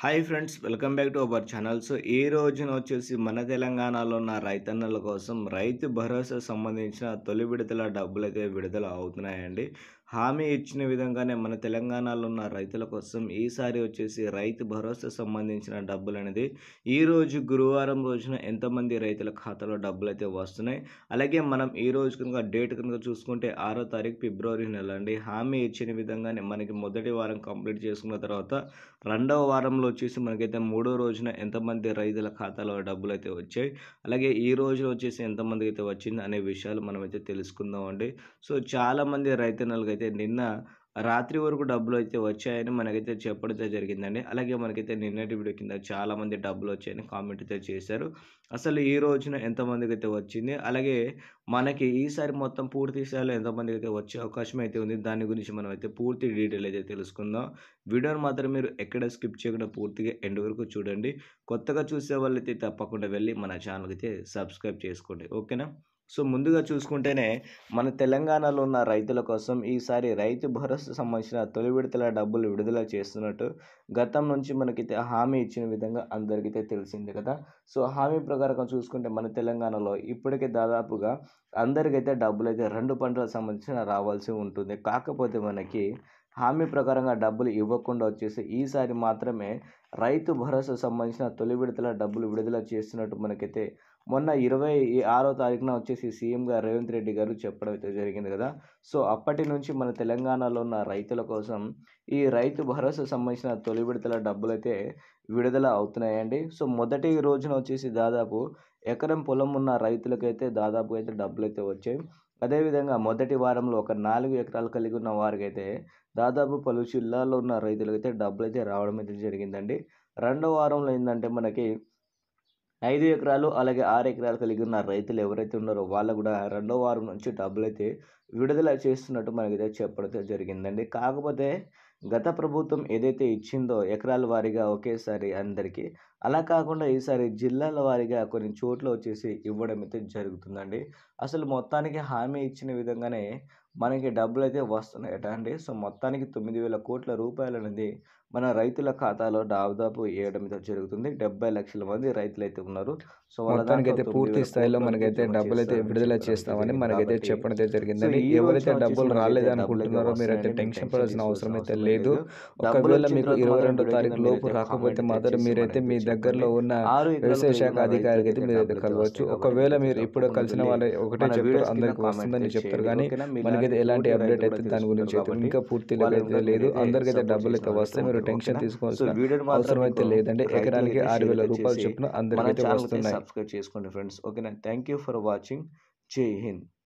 Hi friends, welcome back to our channel. So ఈ రోజున వచ్చేసి మన తెలంగాణలో ఉన్న రైతన్నల కోసం రైతు భరోసా సంబంధించిన తొలి విడతల డబ్బులు అయితే విడుదల అవుతున్నాయండి. హామీ ఇచ్చిన విధంగానే మన తెలంగాణలో ఉన్న రైతుల కోసం ఈసారి వచ్చేసి రైతు భరోసా సంబంధించిన డబ్బులు అనేది ఈరోజు గురువారం రోజున ఎంతమంది రైతుల ఖాతాలో డబ్బులు అయితే వస్తున్నాయి. అలాగే మనం ఈ రోజు కనుక డేట్ కనుక చూసుకుంటే 6వ తారీఖు ఫిబ్రవరి నెల అండి. హామీ ఇచ్చిన విధంగానే మనకి మొదటి వారం కంప్లీట్ చేసుకున్న తర్వాత రెండవ వారంలో వచ్చేసి మనకైతే మూడో రోజున ఎంతమంది రైతుల ఖాతాలో డబ్బులు అయితే వచ్చాయి, అలాగే ఈ రోజున వచ్చేసి ఎంతమందికి అయితే వచ్చింది అనే విషయాలు మనమైతే తెలుసుకుందాం అండి. సో చాలామంది రైతన్నలకైతే నిన్న రాత్రి వరకు డబ్బులు అయితే వచ్చాయని మనకైతే చెప్పడం జరిగిందండి. అలాగే మనకైతే నిన్నటి వీడియో కింద చాలామంది డబ్బులు వచ్చాయని కామెంట్ అయితే చేశారు. అసలు ఈ రోజున ఎంతమందికి అయితే వచ్చింది, అలాగే మనకి ఈసారి మొత్తం పూర్తి స్థాయిలో ఎంతమందికి అయితే వచ్చే అవకాశం అయితే ఉంది, దాని గురించి మనం అయితే పూర్తి డీటెయిల్ అయితే తెలుసుకుందాం. వీడియోని మాత్రం మీరు ఎక్కడ స్కిప్ చేయకుండా పూర్తిగా ఎండ్ వరకు చూడండి. కొత్తగా చూసే వాళ్ళైతే తప్పకుండా వెళ్ళి మన ఛానల్కి అయితే సబ్స్క్రైబ్ చేసుకోండి, ఓకేనా. సో ముందుగా చూసుకుంటేనే మన తెలంగాణలో ఉన్న రైతుల కోసం ఈసారి రైతు భరోసా సంబంధించిన తొలి విడతల డబ్బులు విడుదల చేస్తున్నట్టు గతం నుంచి మనకైతే హామీ ఇచ్చిన విధంగా అందరికైతే తెలిసింది కదా. సో హామీ ప్రకారం చూసుకుంటే మన తెలంగాణలో ఇప్పటికే దాదాపుగా అందరికైతే డబ్బులు అయితే 2 పంటలకు సంబంధించిన రావాల్సి ఉంటుంది. కాకపోతే మనకి హామీ ప్రకారంగా డబ్బులు ఇవ్వకుండా వచ్చేసి ఈసారి మాత్రమే రైతు భరోసా సంబంధించిన తొలి విడతల డబ్బులు విడుదల చేస్తున్నట్టు మనకైతే మొన్న 26వ తారీఖున వచ్చేసి సీఎంగా రేవంత్ రెడ్డి గారు చెప్పడం అయితే జరిగింది కదా. సో అప్పటి నుంచి మన తెలంగాణలో ఉన్న రైతుల కోసం ఈ రైతు భరోసా సంబంధించిన తొలి విడతల డబ్బులు అయితే విడుదల అవుతున్నాయండి. సో మొదటి రోజున వచ్చేసి దాదాపు ఎకరం పొలం ఉన్న రైతులకైతే దాదాపు అయితే డబ్బులు అయితే వచ్చాయి. అదేవిధంగా మొదటి వారంలో ఒక 4 ఎకరాలు కలిగి ఉన్న వారికైతే దాదాపు పలు జిల్లాల్లో ఉన్న రైతులకైతే డబ్బులు అయితే రావడం అయితే జరిగిందండి. రెండో వారంలో ఏంటంటే మనకి 5 ఎకరాలు అలాగే 6 ఎకరాలు కలిగి ఉన్న రైతులు ఎవరైతే ఉన్నారో వాళ్ళకు కూడా రెండో వారం నుంచి డబ్బులైతే విడుదల చేస్తున్నట్టు మనకైతే చెప్పడం జరిగిందండి. కాకపోతే గత ప్రభుత్వం ఏదైతే ఇచ్చిందో ఎకరాల వారీగా ఒకేసారి అందరికీ, అలా కాకుండా ఈసారి జిల్లాల వారీగా కొన్ని చోట్ల వచ్చేసి ఇవ్వడం అయితే జరుగుతుందండి. అసలు మొత్తానికి హామీ ఇచ్చిన విధంగానే మనకి డబ్బులైతే వస్తున్నాయట అండి. సో మొత్తానికి 9,000 కోట్ల రూపాయలు అనేది మన రైతుల ఖాతాలో దాదాపు వేయడం అయితే జరుగుతుంది. 70 లక్షల మంది రైతులైతే ఉన్నారు. సో వాళ్ళ మొత్తానికైతే పూర్తి స్థాయిలో మనకైతే డబ్బులైతే విడుదల చేస్తామని మనకైతే చెప్పడం అయితే జరిగిందండి. ఎవరైతే డబ్బులు రాలేదనుకుంటున్నారో మీరైతే టెన్షన్ పడాల్సిన అవసరం అయితే లేదు. ఒకవేళ మీకు 22వ తారీఖు లోపు రాకపోతే మాత్రం మీరైతే మీ దగ్గరలో ఉన్న వ్యవసాయ శాఖ అధికారికి అయితే మీరైతే కలవచ్చు. ఒకవేళ మీరు ఇప్పుడు కలిసిన వాళ్ళు ఒకటే చెప్తారు, అందరికి వస్తుందని చెప్తారు, కానీ మనకైతే ఎలాంటి అప్డేట్ అయితే దాని గురించి అయితే ఇంకా పూర్తిగా అయితే లేదు. అందరికైతే డబ్బులు అయితే వస్తాయి, మీరు టెన్షన్ తీసుకోవాల్సిన అవసరం అయితే లేదండి. ఎకరానికి 6,000 రూపాయలు చొప్పున అందరికైతే వస్తున్నాయి. సబ్స్క్రైబ్ చేసుకోండి ఫ్రెండ్స్, ఓకేనా. Thank you for watching. జై హింద్.